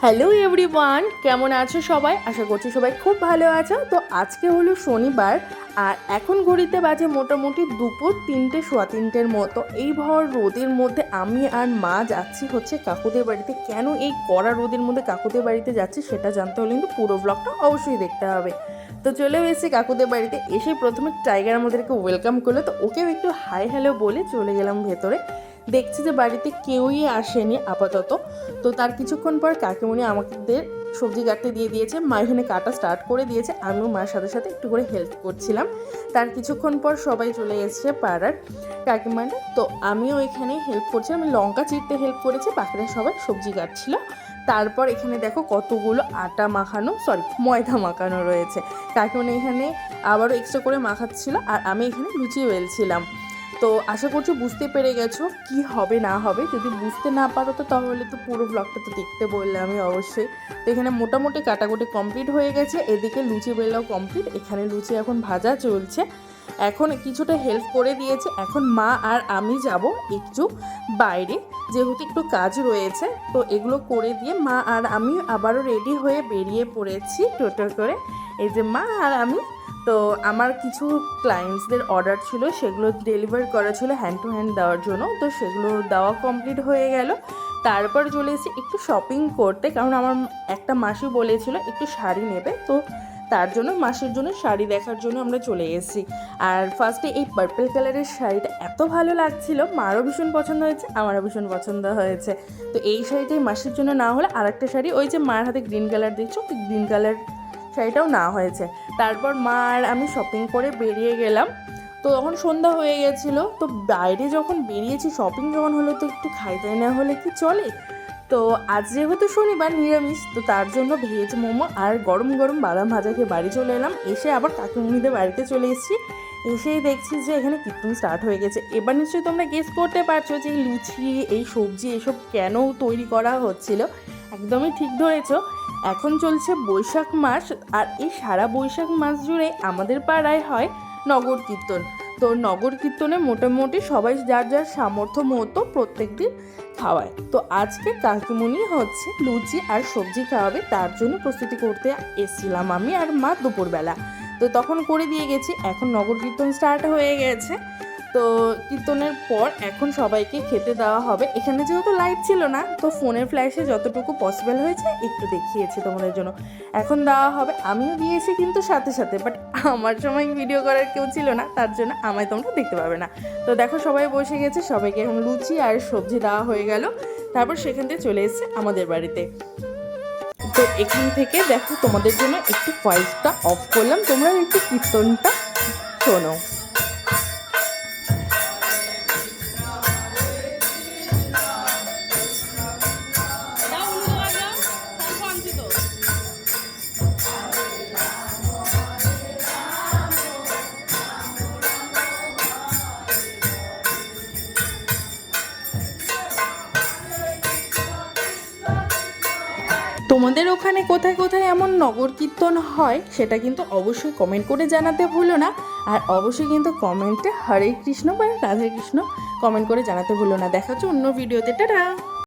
Hello everyone, কেমন আছো সবাই? আশা করছি সবাই খুব ভালো আছো। তো আজকে হলো শনিবার আর এখন ঘড়িতে বাজে মোটামুটি দুপুর 3টে সোয়া 3টের মতো। এই ভর রোদের মধ্যে আমি আর মা যাচ্ছি হচ্ছে কাকুদের বাড়িতে। কেন এই কড়া রোদের মধ্যে কাকুদের বাড়িতে যাচ্ছি সেটা জানতে হলে কিন্তু পুরো ব্লগটা অবশ্যই দেখতে হবে। তো চলে এসেছি কাকুদের বাড়িতে। এসে প্রথমে টাইগার আমাদেরকে ওয়েলকাম করলো, তো ওকেও একটু হাই হ্যালো বলে চলে গেলাম ভেতরে। দেখছি যে বাড়িতে কেউই আসেনি আপাতত। তো তার কিছুক্ষণ পর কাকিমণি আমাদের সবজি কাটতে দিয়ে দিয়েছে। মা এখানে কাটা স্টার্ট করে দিয়েছে, আমিও মার সাথে সাথে একটু করে হেল্প করছিলাম। তার কিছুক্ষণ পর সবাই চলে এসেছে পাড়ার কাকিমাটা, তো আমিও এখানে হেল্প করছি। আমি লঙ্কা চিরতে হেল্প করেছি, বাকিরা সবাই সবজি কাটছিল। তারপর এখানে দেখো কতগুলো আটা মাখানো ময়দা মাখানো রয়েছে। কাকিমণি এখানে আবারও এক্সট্রা করে মাখাচ্ছিল আর আমি এখানে লুচি বেলছিলাম। তো আশা করছি বুঝতে পেরে গেছো কি হবে না হবে। যদি বুঝতে না পারো তো তাহলে তো পুরো ব্লগটা তো দেখতে বললে আমি অবশ্যই। তো এখানে মোটামুটি কাটাকুটি কমপ্লিট হয়ে গেছে, এদিকে লুচি বেলাও কমপ্লিট। এখানে লুচি এখন ভাজা চলছে, এখন কিছুটা হেল্প করে দিয়েছে। এখন মা আর আমি যাব একটু বাইরে, যেহেতু একটু কাজ রয়েছে। তো এগুলো করে দিয়ে মা আর আমি আবারও রেডি হয়ে বেরিয়ে পড়েছি টোটো করে। এই যে মা আর আমি। তো আমার কিছু ক্লায়েন্টসদের অর্ডার ছিল, সেগুলো ডেলিভার করা ছিল হ্যান্ড টু হ্যান্ড দেওয়ার জন্য। তো সেগুলো দেওয়া কমপ্লিট হয়ে গেল। তারপর চলে এসেছি একটু শপিং করতে, কারণ আমার একটা মাসি বলেছিল একটু শাড়ি নেবে। তো তার জন্য মাসির জন্য শাড়ি দেখার জন্য আমরা চলে এসেছি। আর ফার্স্টে এই পার্পল কালারের শাড়িটা এত ভালো লাগছিল, মারও ভীষণ পছন্দ হয়েছে, আমারও ভীষণ পছন্দ হয়েছে। তো এই শাড়িটাই মাসির জন্য না হলে আরেকটা শাড়ি, ওই যে মার হাতে গ্রিন কালার দেখছো, গ্রিন কালার শাড়িটাও না হয়েছে। তারপর মা আর আমি শপিং করে বেরিয়ে গেলাম। তো তখন সন্ধ্যা হয়ে গেছিলো। তো বাইরে যখন বেরিয়েছি, শপিং যখন হলো, তো একটু খাইতে না হলে কি চলে। তো আজ যেহেতু শনিবার নিরামিষ, তো তার জন্য ভেজ মোমো আর গরম গরম বাদাম ভাজা খেয়ে বাড়ি চলে এলাম। এসে আবার কাকিমুনিদের বাড়িতে চলে এসেছি। এসেই দেখছি যে এখানে কীর্তন স্টার্ট হয়ে গেছে। এবার নিশ্চয়ই তোমরা গেস করতে পারছো যে এই লুচি, এই সবজি, এসব কেন তৈরি করা হচ্ছিল। একদমই ঠিক ধরেছো। এখন চলছে বৈশাখ মাস, আর এই সারা বৈশাখ মাস জুড়ে আমাদের পাড়ায় হয় নগর কীর্তন। তো নগর কীর্তনে মোটামুটি সবাই যার যার সামর্থ্য মতো প্রত্যেক দিন খাওয়ায়। তো আজকে কাকিমুনি হচ্ছে লুচি আর সবজি খাওয়াবে, তার জন্য প্রস্তুতি করতে এসেছিলাম আমি আর মা দুপুরবেলা। তো তখন করে দিয়ে গেছি। এখন নগর কীর্তন স্টার্ট হয়ে গেছে। তো কীর্তনের পর এখন সবাইকে খেতে দেওয়া হবে। এখানে যেহেতু লাইট ছিল না, তো ফোনের ফ্ল্যাশে যতটুকু পসিবল হয়েছে একটু দেখিয়েছি তোমাদের জন্য। এখন দেওয়া হবে, আমিও দিয়েছি কিন্তু সাথে সাথে, বাট আমার সময় ভিডিও করার কেউ ছিল না, তার জন্য আমায় তোমরা দেখতে পাবে না। তো দেখো সবাই বসে গেছে, সবাইকে এখন লুচি আর সবজি দেওয়া হয়ে গেল। তারপর সেখান থেকে চলে এসেছে আমাদের বাড়িতে। তো এখান থেকে দেখো তোমাদের জন্য একটু ভয়েসটা অফ করলাম, তোমরা একটু কীর্তনটা শোনো। তোমাদের ওখানে কোথায় কোথায় এমন নগর কীর্তন হয় সেটা কিন্তু অবশ্যই কমেন্ট করে জানাতে ভুলো না। আর অবশ্যই কিন্তু কমেন্টে হরে কৃষ্ণ বা রাধে কৃষ্ণ কমেন্ট করে জানাতে ভুলো না। দেখা হচ্ছে অন্য ভিডিওতে। টাটা।